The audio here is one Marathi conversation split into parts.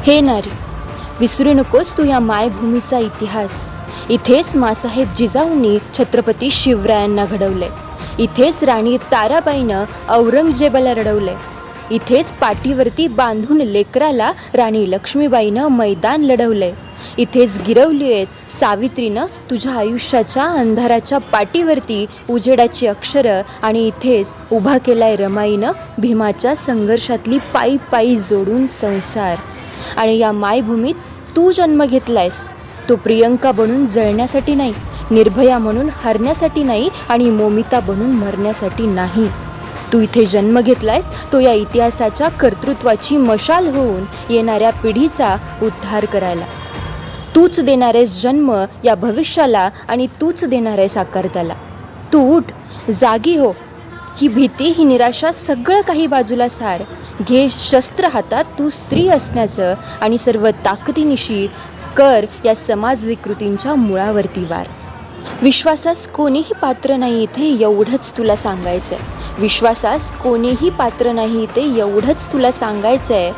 हे नारी, विसरू नकोस तू या मायभूमीचा इतिहास. इथेच मासाहेब जिजाऊंनी छत्रपती शिवरायांना घडवले. इथेच राणी ताराबाईनं औरंगजेबाला रडवले. इथेच पाठीवरती बांधून लेकराला राणी लक्ष्मीबाईनं मैदान लढवले. इथेच गिरवली आहेत सावित्रीनं तुझ्या आयुष्याच्या अंधाराच्या पाठीवरती उजेडाची अक्षरं. आणि इथेच उभा केलाय रमाईनं भीमाच्या संघर्षातली पायी पायी जोडून संसार. आणि या मायभूमीत तू जन्म घेतलायस, तो प्रियंका बनून जळण्यासाठी नाही, निर्भया म्हणून हरण्यासाठी नाही, आणि मोमिता बनून मरण्यासाठी नाही. तू इथे जन्म घेतलायस तो या इतिहासाच्या कर्तृत्वाची मशाल होऊन येणाऱ्या पिढीचा उद्धार करायला. तूच देणार आहेस जन्म या भविष्याला, आणि तूच देणार आहेस आकार त्याला. तू उठ, जागी हो. ही भीती, ही निराशा सगळं काही बाजूला सार. घे शस्त्र हातात तू स्त्री असण्याचं, आणि सर्व ताकदीनिशी कर या समाज विकृतींच्या मुळावरती वार. विश्वासास कोणीही पात्र नाही इथे, एवढंच तुला सांगायचं आहे. विश्वासास कोणीही पात्र नाही इथे, एवढंच तुला सांगायचं आहे.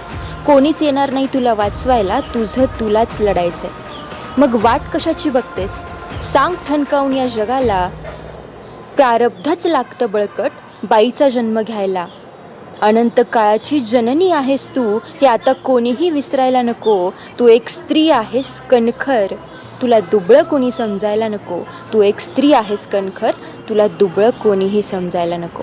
कोणीच येणार नाही तुला वाचवायला, तुझं तुलाच लढायचं आहे. मग वाट कशाची बघतेस, सांग ठणकावून या जगाला. प्रारब्धच लागतं बळकट बाईचा जन्म घ्यायला. अनंत काळाची जननी आहेस तू, हे आता कोणीही विसरायला नको. तू एक स्त्री आहेस कणखर, तुला दुबळं कोणी समजायला नको. तू एक स्त्री आहेस कणखर, तुला दुबळं कोणीही समजायला नको.